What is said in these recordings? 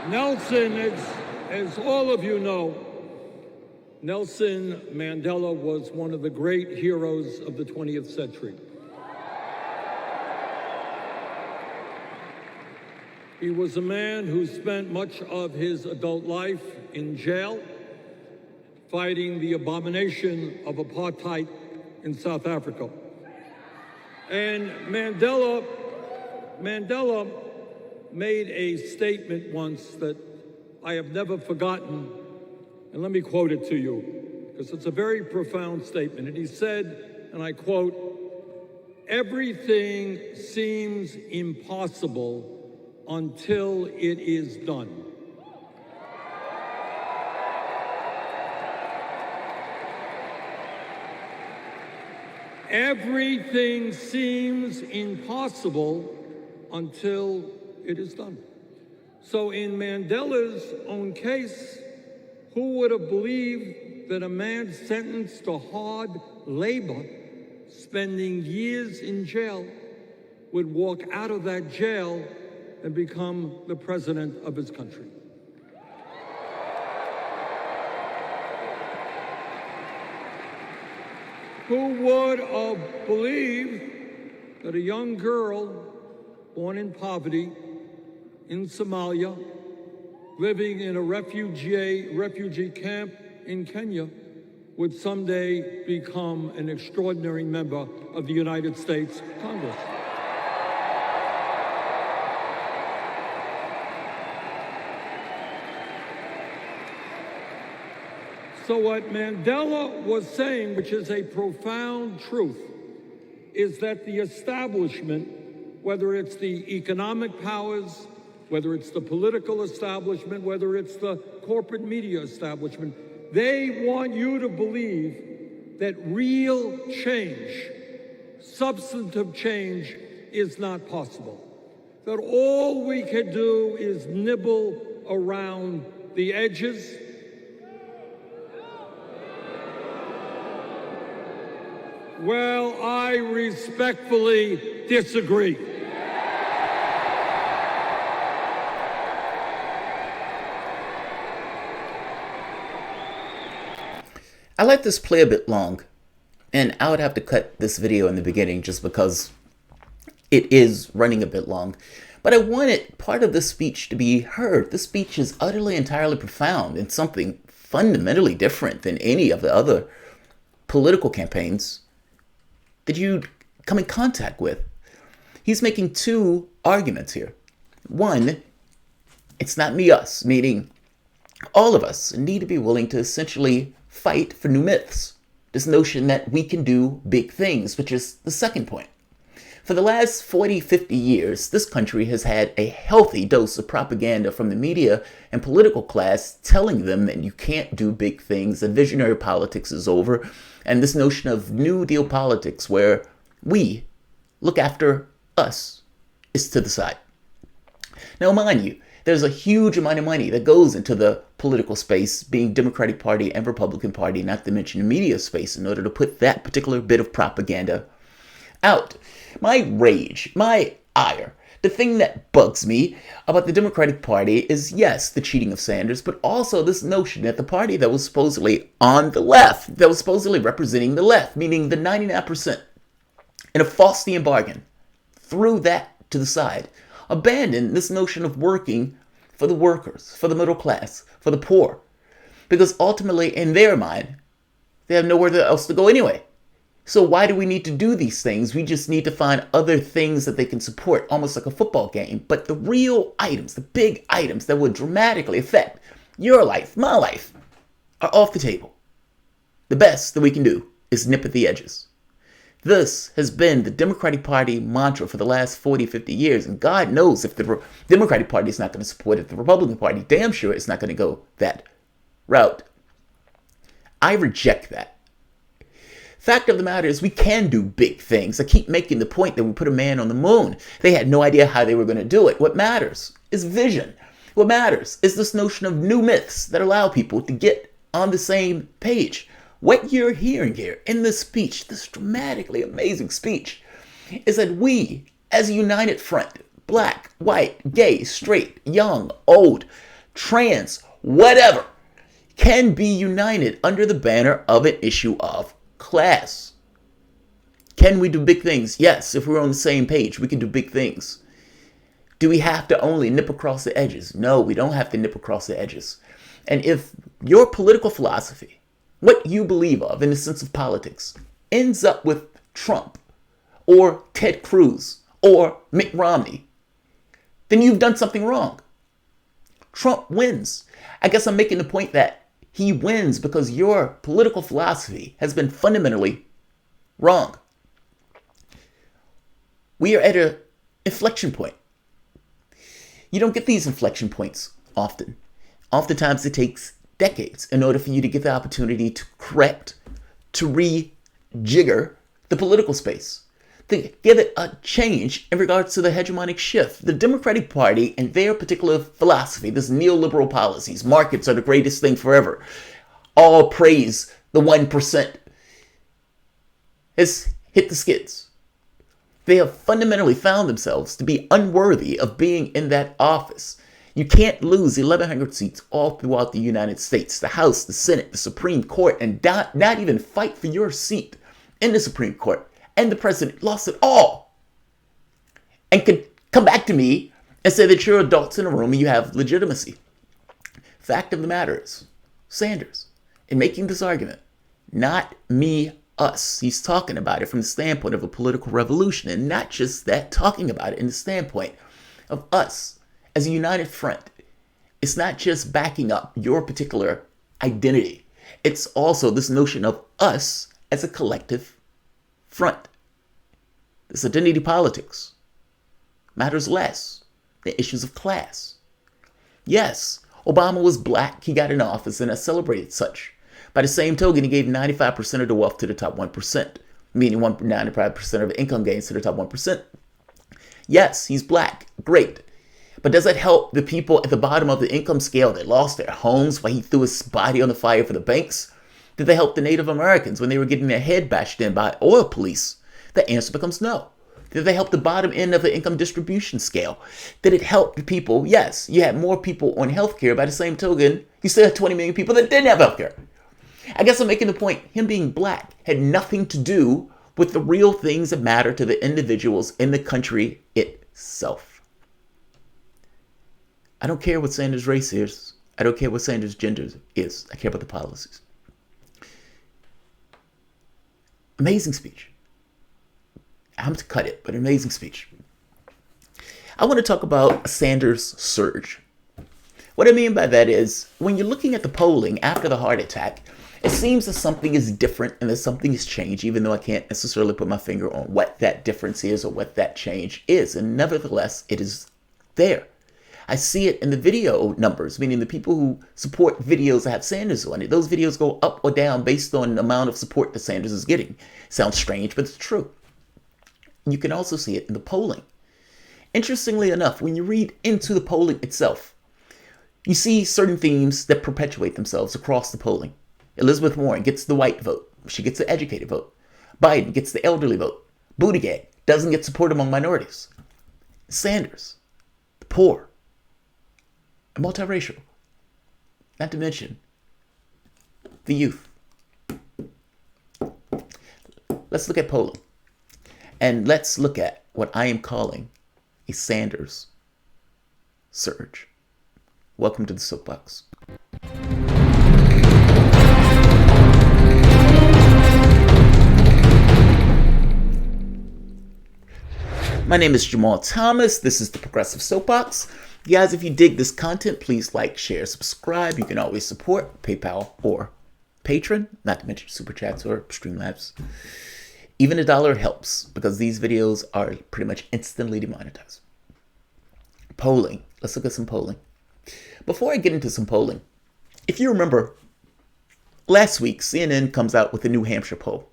Nelson, as all of you know, Nelson Mandela was one of the great heroes of the 20th century. He was a man who spent much of his adult life in jail, fighting the abomination of apartheid in South Africa. And Mandela made a statement once that I have never forgotten, and let me quote it to you, because it's a very profound statement. And he said, and I quote, "Everything seems impossible until it is done." Everything seems impossible until it is done. So in Mandela's own case, who would have believed that a man sentenced to hard labor, spending years in jail, would walk out of that jail and become the president of his country? Who would have believed that a young girl born in poverty in Somalia, living in a refugee camp in Kenya, would someday become an extraordinary member of the United States Congress? So what Mandela was saying, which is a profound truth, is that the establishment, whether it's the economic powers, whether it's the political establishment, whether it's the corporate media establishment, they want you to believe that real change, substantive change, is not possible. That all we can do is nibble around the edges. Well, I respectfully disagree. I let this play a bit long, and I would have to cut this video in the beginning just because it is running a bit long. But I wanted part of the speech to be heard. This speech is utterly, entirely profound and something fundamentally different than any of the other political campaigns that you come in contact with. He's making two arguments here. One, it's not me, us, meaning all of us need to be willing to essentially fight for new myths. This notion that we can do big things, which is the second point. For the last 40, 50 years, this country has had a healthy dose of propaganda from the media and political class telling them that you can't do big things, that visionary politics is over, and this notion of New Deal politics where we look after us is to the side. Now, mind you, there's a huge amount of money that goes into the political space, being Democratic Party and Republican Party, not to mention the media space, in order to put that particular bit of propaganda out. My rage, my ire, the thing that bugs me about the Democratic Party is, yes, the cheating of Sanders, but also this notion that the party that was supposedly on the left, that was supposedly representing the left, meaning the 99%, in a Faustian bargain, threw that to the side, abandoned this notion of working for the workers, for the middle class, for the poor, because ultimately, in their mind, they have nowhere else to go anyway. So why do we need to do these things? We just need to find other things that they can support, almost like a football game. But the real items, the big items that would dramatically affect your life, my life, are off the table. The best that we can do is nip at the edges. This has been the Democratic Party mantra for the last 40, 50 years. And God knows if the Democratic Party is not going to support it, the Republican Party damn sure is not going to go that route. I reject that. Fact of the matter is we can do big things. I keep making the point that we put a man on the moon. They had no idea how they were going to do it. What matters is vision. What matters is this notion of new myths that allow people to get on the same page. What you're hearing here in this speech, this dramatically amazing speech, is that we, as a united front, black, white, gay, straight, young, old, trans, whatever, can be united under the banner of an issue of class. Can we do big things? Yes, if we're on the same page, we can do big things. Do we have to only nip across the edges? No, we don't have to nip across the edges. And if your political philosophy, what you believe of in the sense of politics, ends up with Trump or Ted Cruz or Mitt Romney, then you've done something wrong. Trump wins. I guess I'm making the point that he wins because your political philosophy has been fundamentally wrong. We are at an inflection point. You don't get these inflection points often. Oftentimes it takes decades in order for you to get the opportunity to correct, to rejigger the political space, to give it a change in regards to the hegemonic shift. The Democratic Party and their particular philosophy, this neoliberal policies, markets are the greatest thing forever, all praise the 1%, has hit the skids. They have fundamentally found themselves to be unworthy of being in that office. You can't lose 1,100 seats all throughout the United States, the House, the Senate, the Supreme Court, and not even fight for your seat in the Supreme Court. And the president lost it all. And could come back to me and say that you're adults in a room and you have legitimacy. Fact of the matter is, Sanders, in making this argument, not me, us. He's talking about it from the standpoint of a political revolution, and not just that, talking about it in the standpoint of us as a united front. It's not just backing up your particular identity. It's also this notion of us as a collective front. This identity politics matters less than issues of class. Yes, Obama was black. He got in office and I celebrated such. By the same token, he gave 95% of the wealth to the top 1%, meaning 95% of income gains to the top 1%. Yes, he's black. Great. But does that help the people at the bottom of the income scale that lost their homes while he threw his body on the fire for the banks? Did they help the Native Americans when they were getting their head bashed in by oil police? The answer becomes no. Did they help the bottom end of the income distribution scale? Did it help the people? Yes, you had more people on healthcare. By the same token, you still had 20 million people that didn't have healthcare. I guess I'm making the point, him being black had nothing to do with the real things that matter to the individuals in the country itself. I don't care what Sanders' race is. I don't care what Sanders' gender is. I care about the policies. Amazing speech. I'm to cut it, but amazing speech. I want to talk about a Sanders surge. What I mean by that is, when you're looking at the polling after the heart attack, it seems that something is different and that something has changed, even though I can't necessarily put my finger on what that difference is or what that change is. And nevertheless, it is there. I see it in the video numbers, meaning the people who support videos that have Sanders on it. Those videos go up or down based on the amount of support that Sanders is getting. Sounds strange, but it's true. You can also see it in the polling. Interestingly enough, when you read into the polling itself, you see certain themes that perpetuate themselves across the polling. Elizabeth Warren gets the white vote. She gets the educated vote. Biden gets the elderly vote. Buttigieg doesn't get support among minorities. Sanders, the poor, and multiracial. Not to mention the youth. Let's look at polling. And let's look at what I am calling a Sanders surge. Welcome to the Soapbox. My name is Jamarl Thomas. This is the Progressive Soapbox. Guys, if you dig this content, please like, share, subscribe. You can always support PayPal or Patreon, not to mention Super Chats or Streamlabs. Even $1 helps because these videos are pretty much instantly demonetized. Polling. Let's look at some polling. Before I get into some polling, if you remember, last week, CNN comes out with a New Hampshire poll.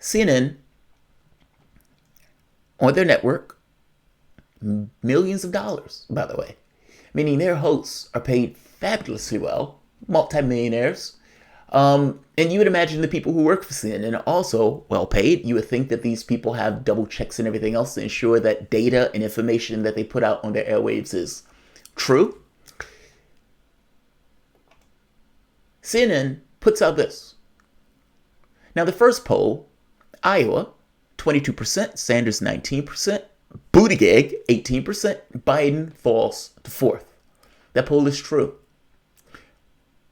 CNN, on their network, millions of dollars, by the way, meaning their hosts are paid fabulously well, multimillionaires. And you would imagine the people who work for CNN are also well paid. You would think that these people have double checks and everything else to ensure that data and information that they put out on their airwaves is true. CNN puts out this. Now, the first poll, Iowa, 22%, Sanders 19%, Buttigieg 18%, Biden falls to fourth. That poll is true.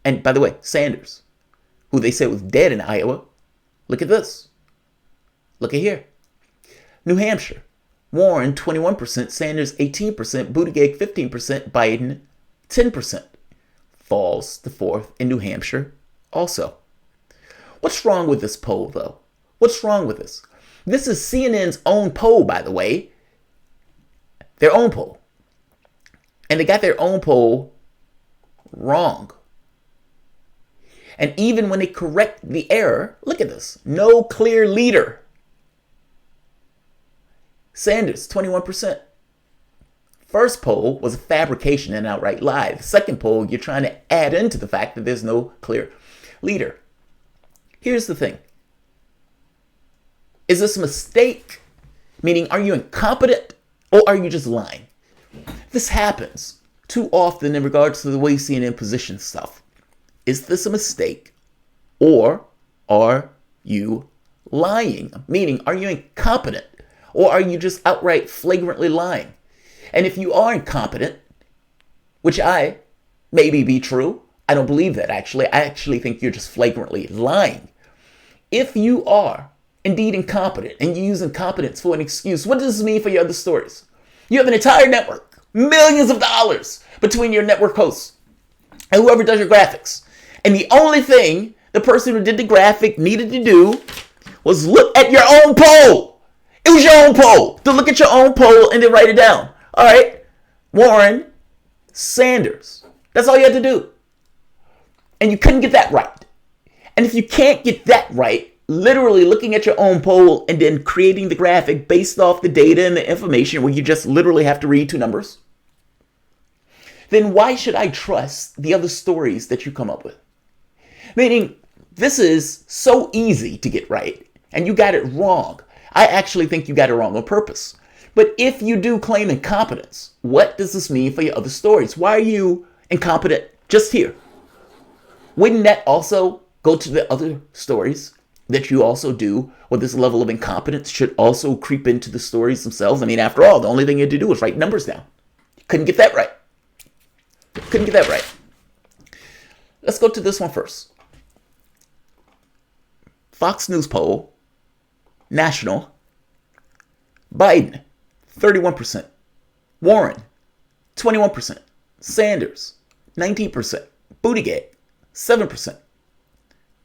And by the way, Sanders, who they said was dead in Iowa, look at this. Look at here. New Hampshire, Warren 21%, Sanders 18%, Buttigieg 15%, Biden 10%. Falls to fourth in New Hampshire also. What's wrong with this poll, though? What's wrong with this? This is CNN's own poll, by the way. Their own poll. And they got their own poll wrong. And even when they correct the error, look at this. No clear leader. Sanders, 21%. First poll was a fabrication and outright lie. The second poll, you're trying to add into the fact that there's no clear leader. Here's the thing. Is this a mistake? Meaning, are you incompetent or are you just lying? This happens too often in regards to the way CNN positions stuff. Is this a mistake or are you lying? Meaning, are you incompetent or are you just outright flagrantly lying? And if you are incompetent, which I maybe be true, I don't believe that actually. I actually think you're just flagrantly lying. If you are indeed incompetent and you use incompetence for an excuse, what does this mean for your other stories? You have an entire network, millions of dollars between your network hosts and whoever does your graphics. And the only thing the person who did the graphic needed to do was look at your own poll. It was your own poll. To look at your own poll and then write it down. All right, Warren, Sanders. That's all you had to do. And you couldn't get that right. And if you can't get that right, literally looking at your own poll and then creating the graphic based off the data and the information where you just literally have to read two numbers, then why should I trust the other stories that you come up with? Meaning, this is so easy to get right, and you got it wrong. I actually think you got it wrong on purpose. But if you do claim incompetence, what does this mean for your other stories? Why are you incompetent just here? Wouldn't that also go to the other stories that you also do, where this level of incompetence should also creep into the stories themselves? I mean, after all, the only thing you had to do was write numbers down. You couldn't get that right. Couldn't get that right. Let's go to this one first. Fox News poll, national, Biden, 31%. Warren, 21%. Sanders, 19%. Buttigieg, 7%.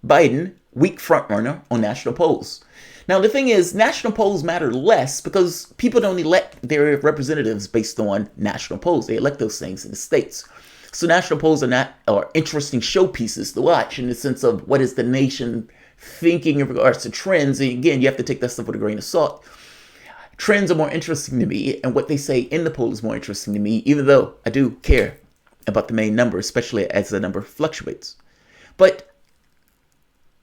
Biden, weak frontrunner on national polls. Now, the thing is, national polls matter less because people don't elect their representatives based on national polls. They elect those things in the states. So national polls are interesting showpieces to watch in the sense of what is the nation thinking in regards to trends. And again, you have to take that stuff with a grain of salt. Trends are more interesting to me, and what they say in the poll is more interesting to me, even though I do care about the main number, especially as the number fluctuates. But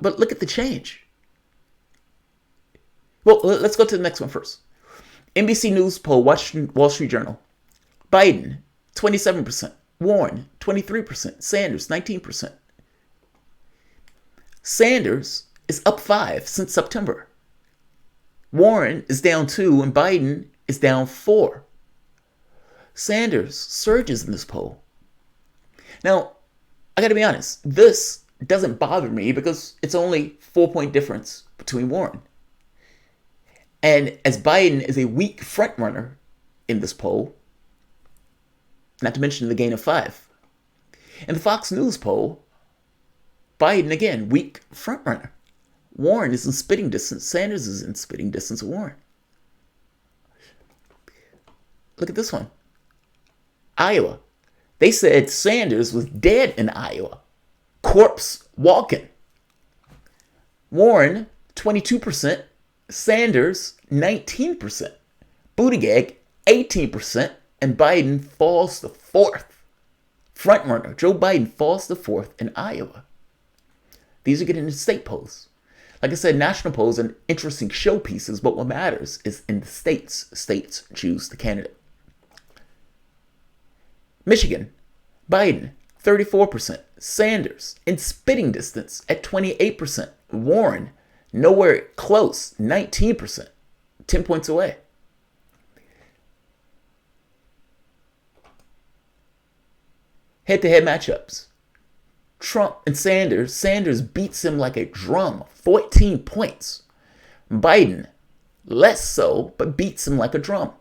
look at the change. Well, let's go to the next one first. NBC News poll, Wall Street Journal. Biden, 27%. Warren, 23%. Sanders, 19%. Sanders is up 5 since September. Warren is down 2 and Biden is down 4. Sanders surges in this poll. Now, I gotta be honest, this doesn't bother me because it's only 4-point difference between Warren. And as Biden is a weak frontrunner in this poll, not to mention the gain of 5. In the Fox News poll, Biden, again, weak frontrunner. Warren is in spitting distance. Sanders is in spitting distance of Warren. Look at this one. Iowa. They said Sanders was dead in Iowa. Corpse walking. Warren, 22%. Sanders, 19%. Buttigieg, 18%. And Biden falls to 4th. Frontrunner, Joe Biden falls to 4th in Iowa. These are getting into state polls. Like I said, national polls are interesting showpieces, but what matters is in the states. States choose the candidate. Michigan, Biden, 34%. Sanders in spitting distance at 28%. Warren nowhere close, 19%, 10 points away. Head-to-head matchups. Trump and Sanders. Sanders beats him like a drum, 14 points. Biden, less so, but beats him like a drum.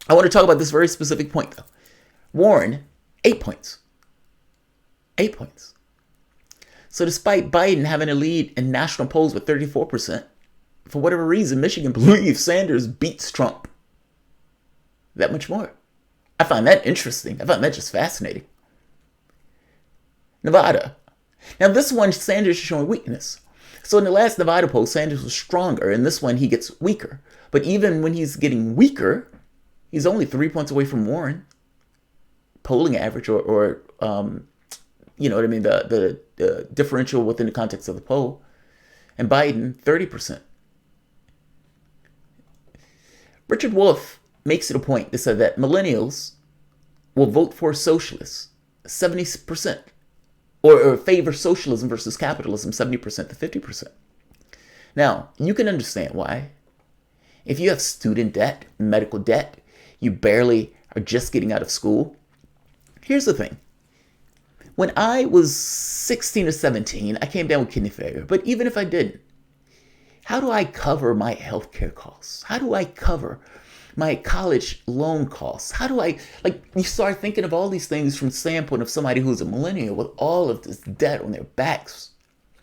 I want to talk about this very specific point, though. Warren, 8 points. 8 points. So despite Biden having a lead in national polls with 34%, for whatever reason, Michigan believes Sanders beats Trump that much more. I find that interesting. I find that just fascinating. Nevada. Now this one, Sanders is showing weakness. So in the last Nevada poll, Sanders was stronger. In this one, he gets weaker. But even when he's getting weaker, he's only 3 points away from Warren. Polling average or you know what I mean, the differential within the context of the poll. And Biden, 30%. Richard Wolff makes it a point to say that millennials will vote for socialists, 70%. Or favor socialism versus capitalism, 70% to 50%. Now, you can understand why. If you have student debt, medical debt, you barely are just getting out of school. Here's the thing. When I was 16 or 17, I came down with kidney failure. But even if I didn't, how do I cover my healthcare costs? How do I cover my college loan costs? How do I, you start thinking of all these things from the standpoint of somebody who's a millennial with all of this debt on their backs.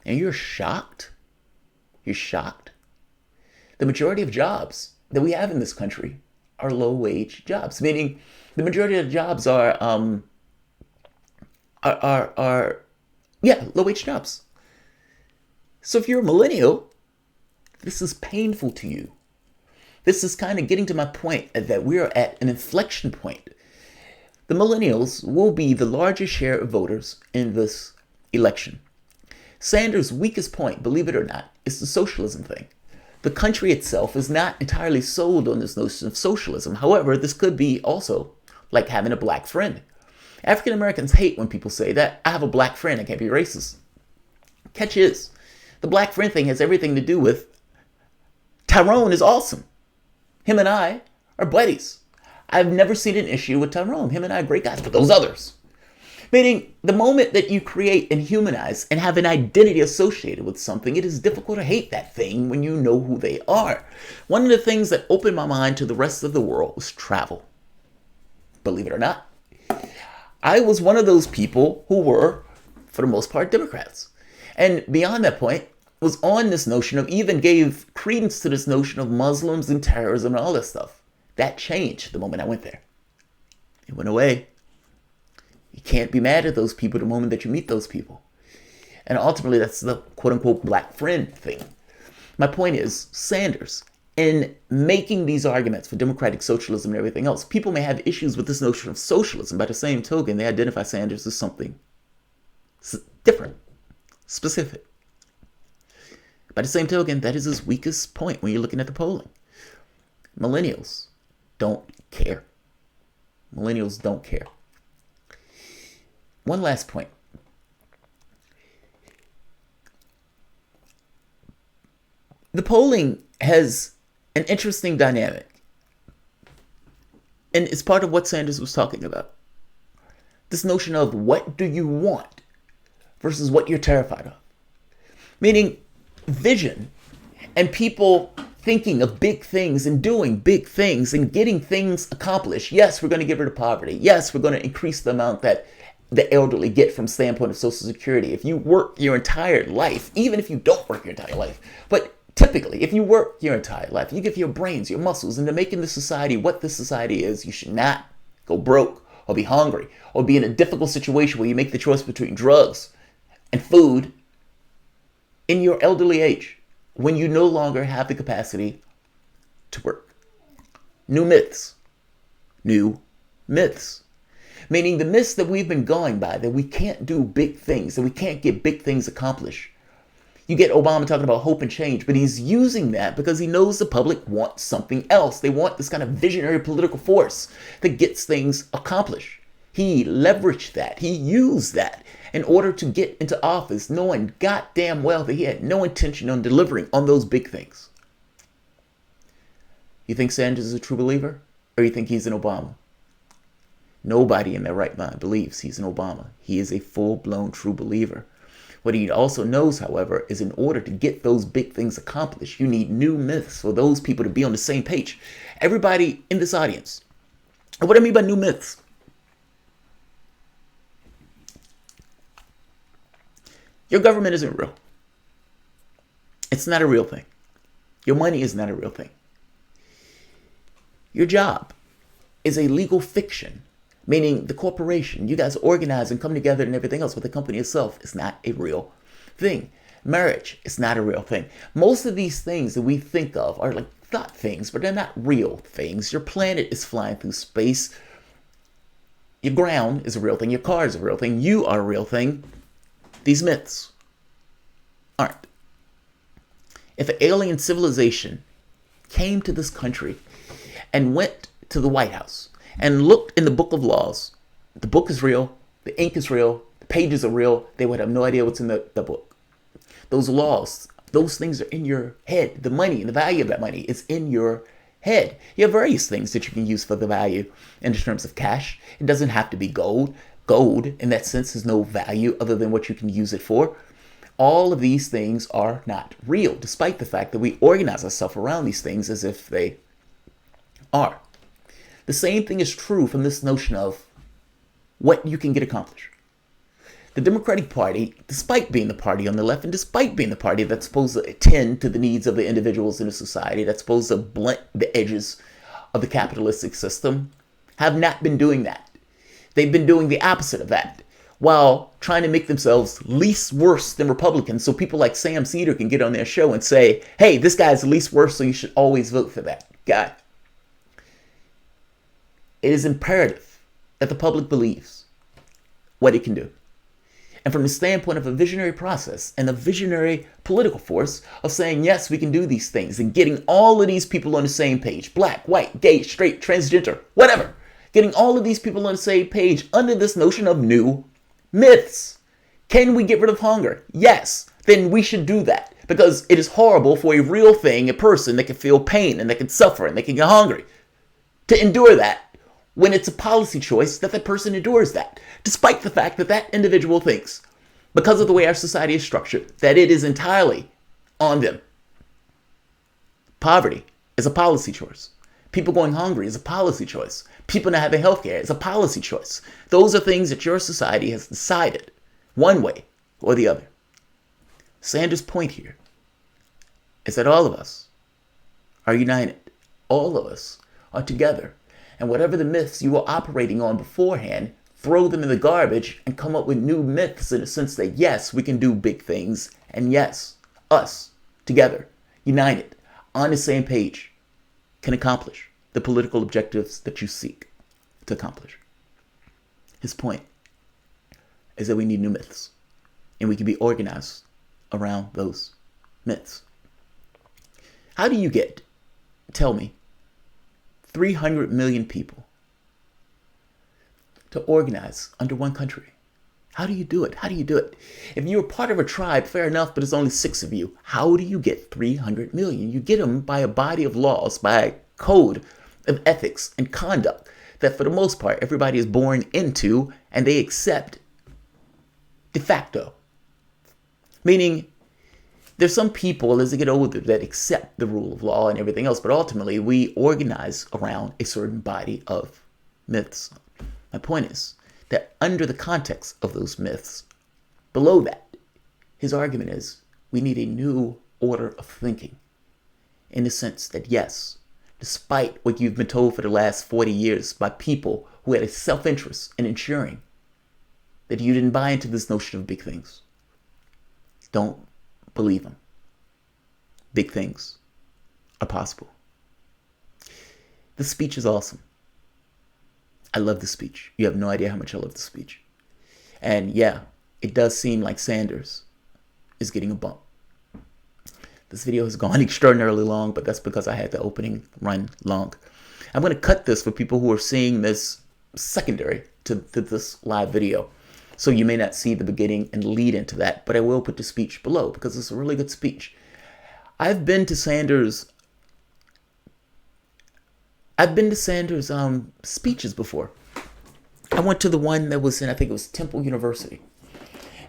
And you're shocked. You're shocked. The majority of jobs that we have in this country are low-wage jobs, meaning the majority of the jobs are low-wage jobs. So if you're a millennial, this is painful to you. This is kind of getting to my point that we are at an inflection point. The millennials will be the largest share of voters in this election. Sanders' weakest point, believe it or not, is the socialism thing. The country itself is not entirely sold on this notion of socialism. However, this could be also like having a black friend. African Americans hate when people say that I have a black friend, I can't be racist. Catch is, the black friend thing has everything to do with Tyrone is awesome. Him and I are buddies. I've never seen an issue with Tyrone. Him and I are great guys, but those others. Meaning, the moment that you create and humanize and have an identity associated with something, it is difficult to hate that thing when you know who they are. One of the things that opened my mind to the rest of the world was travel. Believe it or not. I was one of those people who were, for the most part, Democrats. And beyond that point, was on this notion of, even gave credence to this notion of Muslims and terrorism and all this stuff. That changed the moment I went there. It went away. You can't be mad at those people the moment that you meet those people. And ultimately, that's the quote-unquote black friend thing. My point is, Sanders, in making these arguments for democratic socialism and everything else, people may have issues with this notion of socialism. By the same token, they identify Sanders as something different, specific. By the same token, that is his weakest point when you're looking at the polling. Millennials don't care. Millennials don't care. One last point. The polling has an interesting dynamic. And it's part of what Sanders was talking about. This notion of what do you want versus what you're terrified of. Meaning, vision and people thinking of big things and doing big things and getting things accomplished. Yes, we're going to get rid of poverty. Yes, we're going to increase the amount that the elderly get from standpoint of Social Security. If you work your entire life, even if you don't work your entire life, but typically, if you work your entire life, you give your brains, your muscles into making the society what this society is, you should not go broke or be hungry or be in a difficult situation where you make the choice between drugs and food in your elderly age, when you no longer have the capacity to work. New myths. New myths. Meaning the myths that we've been going by, that we can't do big things, that we can't get big things accomplished. You get Obama talking about hope and change, but he's using that because he knows the public wants something else. They want this kind of visionary political force that gets things accomplished. He leveraged that. He used that in order to get into office, knowing goddamn well that he had no intention on delivering on those big things. You think Sanders is a true believer? Or you think he's an Obama? Nobody in their right mind believes he's an Obama. He is a full-blown true believer. What he also knows, however, is in order to get those big things accomplished, you need new myths for those people to be on the same page. Everybody in this audience. And what I mean by new myths? Your government isn't real. It's not a real thing. Your money is not a real thing. Your job is a legal fiction, meaning the corporation, you guys organize and come together and everything else, but the company itself is not a real thing. Marriage is not a real thing. Most of these things that we think of are like thought things, but they're not real things. Your planet is flying through space. Your ground is a real thing. Your car is a real thing. You are a real thing. These myths aren't. If an alien civilization came to this country and went to the White House and looked in the book of laws, the book is real, the ink is real, the pages are real, they would have no idea what's in the book. Those laws, those things are in your head. The money and the value of that money is in your head. You have various things that you can use for the value in terms of cash. It doesn't have to be gold. Gold, in that sense, has no value other than what you can use it for. All of these things are not real, despite the fact that we organize ourselves around these things as if they are. The same thing is true from this notion of what you can get accomplished. The Democratic Party, despite being the party on the left and despite being the party that's supposed to attend to the needs of the individuals in a society, that's supposed to blunt the edges of the capitalistic system, have not been doing that. They've been doing the opposite of that while trying to make themselves least worse than Republicans so people like Sam Cedar can get on their show and say, hey, this guy's the least worse, so you should always vote for that guy. It is imperative that the public believes what it can do. And from the standpoint of a visionary process and a visionary political force of saying, yes, we can do these things and getting all of these people on the same page, black, white, gay, straight, transgender, whatever, getting all of these people on the same page under this notion of new myths. Can we get rid of hunger? Yes. Then we should do that because it is horrible for a real thing, a person that can feel pain and that can suffer and that can get hungry, to endure that when it's a policy choice that that person endures that, despite the fact that that individual thinks, because of the way our society is structured, that it is entirely on them. Poverty is a policy choice. People going hungry is a policy choice. People not having health care is a policy choice. Those are things that your society has decided one way or the other. Sanders' point here is that all of us are united. All of us are together. And whatever the myths you were operating on beforehand, throw them in the garbage and come up with new myths in the sense that, yes, we can do big things. And yes, us, together, united, on the same page, can accomplish the political objectives that you seek to accomplish. His point is that we need new myths. And we can be organized around those myths. How do you get, tell me, 300 million people to organize under one country? How do you do it? How do you do it? If you're part of a tribe, fair enough, but there's only 6 of you. How do you get 300 million? You get them by a body of laws, by a code of ethics and conduct that for the most part everybody is born into and they accept de facto. Meaning there's some people as they get older that accept the rule of law and everything else, but ultimately we organize around a certain body of myths. My point is that under the context of those myths, below that, his argument is we need a new order of thinking in the sense that, yes, despite what you've been told for the last 40 years by people who had a self-interest in ensuring that you didn't buy into this notion of big things, don't believe them. Big things are possible. The speech is awesome. I love the speech. You have no idea how much I love the speech. And yeah, it does seem like Sanders is getting a bump. This video has gone extraordinarily long, but that's because I had the opening run long. I'm going to cut this for people who are seeing this secondary to this live video. So you may not see the beginning and lead into that, but I will put the speech below because it's a really good speech. I've been to Sanders' speeches before. I went to the one that was in, I think it was Temple University.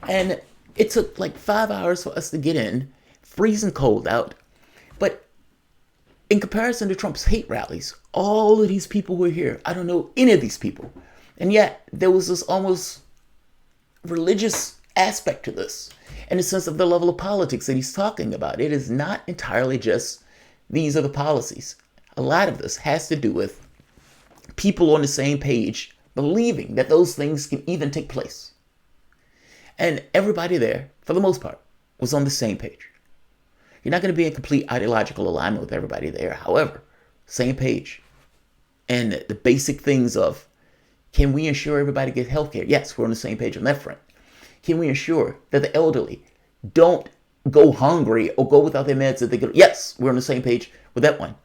And it took like 5 hours for us to get in, freezing cold out. But in comparison to Trump's hate rallies, all of these people were here. I don't know any of these people. And yet there was this almost religious aspect to this, in the sense of the level of politics that he's talking about. It is not entirely just these are the policies. A lot of this has to do with people on the same page believing that those things can even take place. And everybody there, for the most part, was on the same page. You're not going to be in complete ideological alignment with everybody there. However, same page. And the basic things of, can we ensure everybody gets health care? Yes, we're on the same page on that front. Can we ensure that the elderly don't go hungry or go without their meds that they get? Yes, we're on the same page with that one.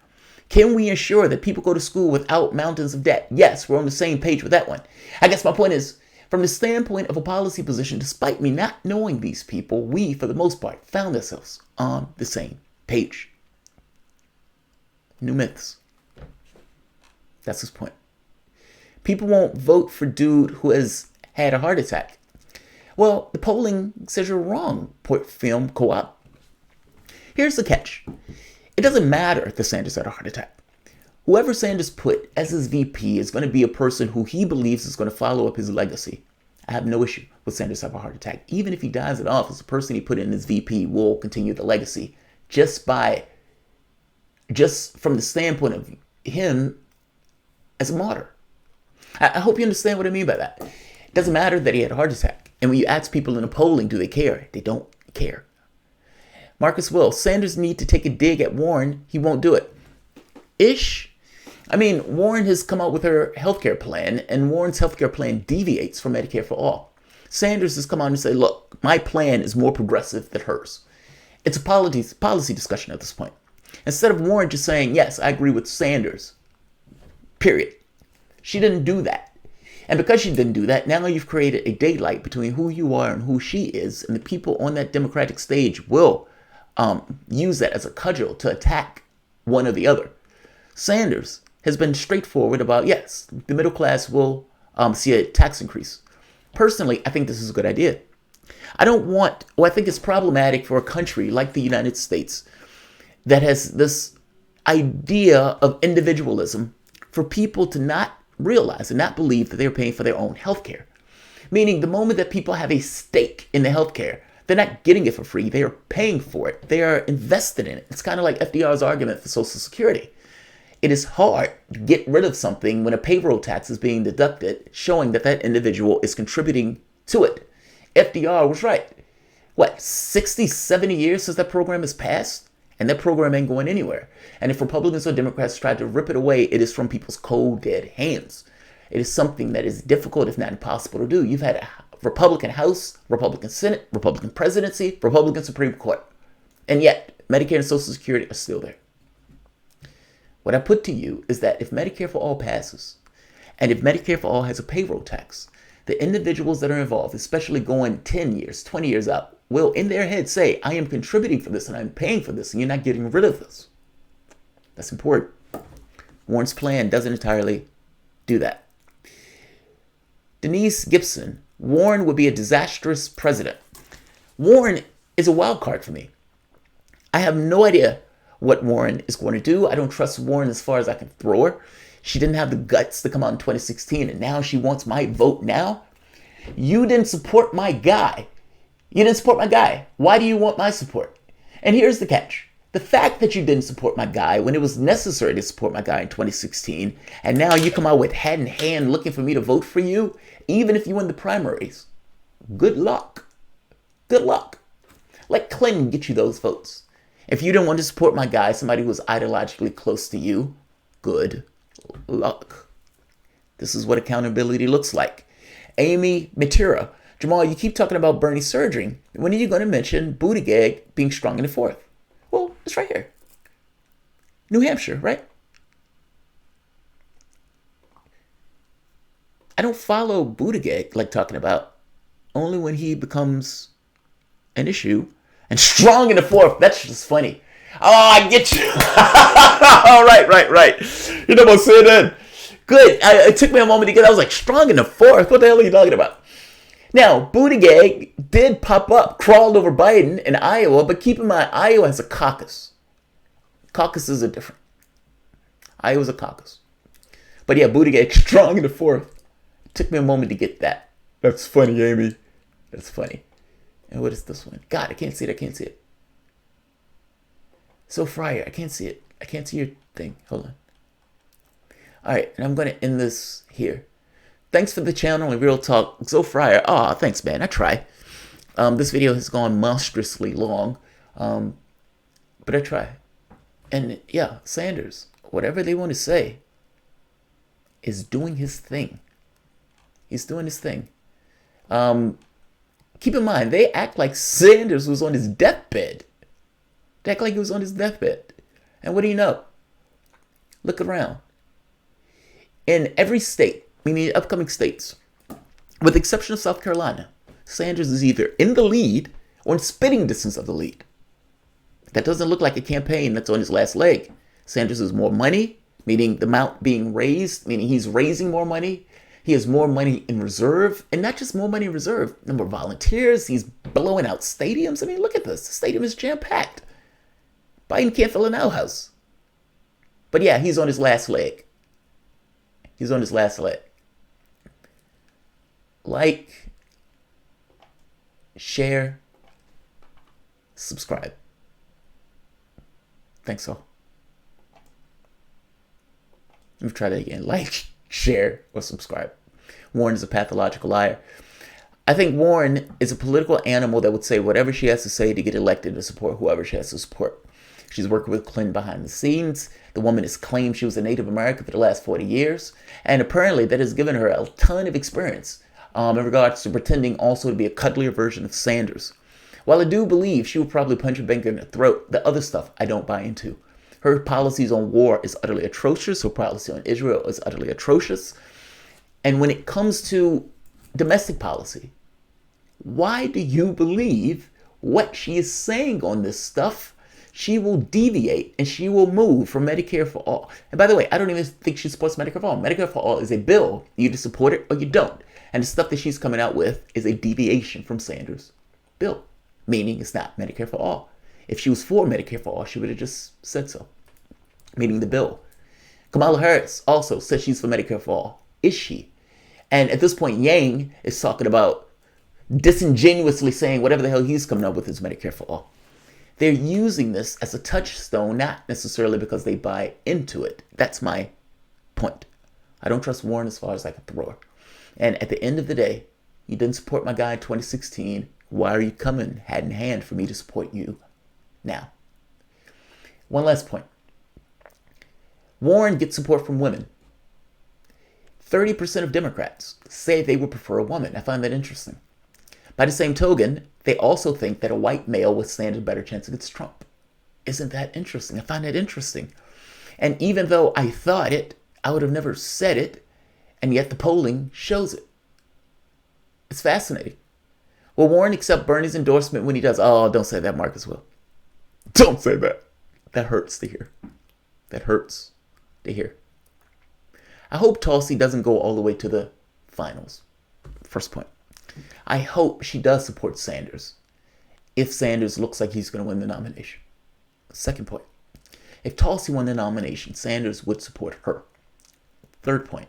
Can we ensure that people go to school without mountains of debt? Yes, we're on the same page with that one. I guess my point is, from the standpoint of a policy position, despite me not knowing these people, we, for the most part, found ourselves on the same page. New myths. That's his point. People won't vote for dude who has had a heart attack. Well, the polling says you're wrong, Film Co-op. Here's the catch. It doesn't matter if Sanders had a heart attack. Whoever Sanders put as his VP is going to be a person who he believes is going to follow up his legacy. I have no issue with Sanders having a heart attack. Even if he dies in office, the person he put in as VP will continue the legacy just from the standpoint of him as a martyr. I hope you understand what I mean by that. It doesn't matter that he had a heart attack. And when you ask people in the polling, do they care? They don't care. Marcus Will, Sanders need to take a dig at Warren. He won't do it. Ish. I mean, Warren has come out with her healthcare plan, and Warren's healthcare plan deviates from Medicare for all. Sanders has come out and said, look, my plan is more progressive than hers. It's a policy discussion at this point. Instead of Warren just saying, yes, I agree with Sanders, period. She didn't do that. And because she didn't do that, now you've created a daylight between who you are and who she is, and the people on that Democratic stage will use that as a cudgel to attack one or the other. Sanders has been straightforward about, yes, the middle class will see a tax increase. Personally, I think this is a good idea. I think it's problematic for a country like the United States that has this idea of individualism for people to not realize and not believe that they're paying for their own health care. Meaning the moment that people have a stake in the health care, they're not getting it for free. They are paying for it. They are invested in it. It's kind of like FDR's argument for Social Security. It is hard to get rid of something when a payroll tax is being deducted, showing that that individual is contributing to it. FDR was right. 60, 70 years since that program has passed? And that program ain't going anywhere. And if Republicans or Democrats try to rip it away, it is from people's cold, dead hands. It is something that is difficult, if not impossible to do. You've had a Republican House, Republican Senate, Republican presidency, Republican Supreme Court. And yet, Medicare and Social Security are still there. What I put to you is that if Medicare for All passes, and if Medicare for All has a payroll tax, the individuals that are involved, especially going 10 years, 20 years out, will in their head say, I am contributing for this and I'm paying for this and you're not getting rid of this. That's important. Warren's plan doesn't entirely do that. Denise Gibson, Warren would be a disastrous president. Warren is a wild card for me. I have no idea what Warren is going to do. I don't trust Warren as far as I can throw her. She didn't have the guts to come out in 2016, and now she wants my vote now. You didn't support my guy. You didn't support my guy. Why do you want my support? And here's the catch. The fact that you didn't support my guy when it was necessary to support my guy in 2016, and now you come out with hat in hand looking for me to vote for you, even if you win the primaries, good luck. Good luck. Let Clinton get you those votes. If you don't want to support my guy, somebody who was ideologically close to you, good luck. This is what accountability looks like. Amy Matera, Jamarl, you keep talking about Bernie surging. When are you going to mention Buttigieg being strong in the fourth? Well, it's right here. New Hampshire, right? I don't follow Buttigieg, like talking about, only when he becomes an issue. And strong in the fourth. That's just funny. Oh, I get you. All right. You know what I'm saying then? Good. It took me a moment to get. I was like, strong in the fourth. What the hell are you talking about? Now, Buttigieg did pop up, crawled over Biden in Iowa, but keep in mind, Iowa has a caucus. Caucuses are different. Iowa's a caucus. But yeah, Buttigieg strong in the fourth. It took me a moment to get that. That's funny, Amy. That's funny. And what is this one? God, I can't see it. So Fryer, I can't see it. I can't see your thing. Hold on. All right, and I'm going to end this here. Thanks for the channel and Real Talk. Zo Fryer. Aw, thanks, man. I try. This video has gone monstrously long, but I try. And yeah, Sanders, whatever they want to say, is doing his thing. He's doing his thing. Keep in mind, they act like Sanders was on his deathbed. They act like he was on his deathbed. And what do you know? Look around. In every state, meaning upcoming states, with the exception of South Carolina, Sanders is either in the lead or in spitting distance of the lead. That doesn't look like a campaign that's on his last leg. Sanders has more money, meaning the amount being raised, meaning he's raising more money. He has more money in reserve, and not just more money in reserve, number of volunteers. He's blowing out stadiums. I mean, look at this. The stadium is jam-packed. Biden can't fill an outhouse. But yeah, he's on his last leg. He's on his last leg. Like, share, subscribe. Thanks all. Let me try that again. Like, share, or subscribe. Warren is a pathological liar. I think Warren is a political animal that would say whatever she has to say to get elected to support whoever she has to support. She's working with Clinton behind the scenes. The woman has claimed she was a Native American for the last 40 years. And apparently that has given her a ton of experience in regards to pretending also to be a cuddlier version of Sanders. While I do believe she will probably punch a banker in the throat, the other stuff I don't buy into. Her policies on war is utterly atrocious. Her policy on Israel is utterly atrocious. And when it comes to domestic policy, why do you believe what she is saying on this stuff? She will deviate and she will move from Medicare for all. And by the way, I don't even think she supports Medicare for all. Medicare for all is a bill. You either support it or you don't. And the stuff that she's coming out with is a deviation from Sanders' bill, meaning it's not Medicare for all. If she was for Medicare for all, she would have just said so, meaning the bill. Kamala Harris also says she's for Medicare for all. Is she? And at this point, Yang is talking about disingenuously saying whatever the hell he's coming up with is Medicare for all. They're using this as a touchstone, not necessarily because they buy into it. That's my point. I don't trust Warren as far as I can throw her. And at the end of the day, you didn't support my guy in 2016. Why are you coming hand in hand for me to support you now? One last point. Warren gets support from women. 30% of Democrats say they would prefer a woman. I find that interesting. By the same token, they also think that a white male would stand a better chance against Trump. Isn't that interesting? I find that interesting. And even though I thought it, I would have never said it, and yet the polling shows it. It's fascinating. Will Warren accept Bernie's endorsement when he does? Oh, don't say that, Marcus will. Don't say that. That hurts to hear. That hurts to hear. I hope Tulsi doesn't go all the way to the finals. First point. I hope she does support Sanders if Sanders looks like he's going to win the nomination. Second point. If Tulsi won the nomination, Sanders would support her. Third point.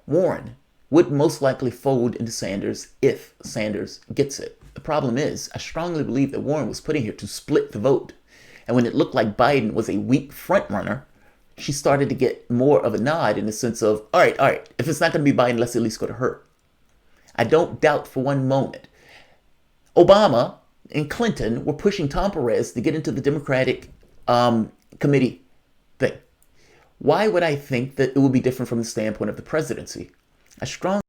Warren would most likely fold into Sanders if Sanders gets it. The problem is, I strongly believe that Warren was put in here to split the vote. And when it looked like Biden was a weak frontrunner, she started to get more of a nod in the sense of, all right, if it's not going to be Biden, let's at least go to her. I don't doubt for one moment. Obama and Clinton were pushing Tom Perez to get into the Democratic committee thing. Why would I think that it would be different from the standpoint of the presidency? I strongly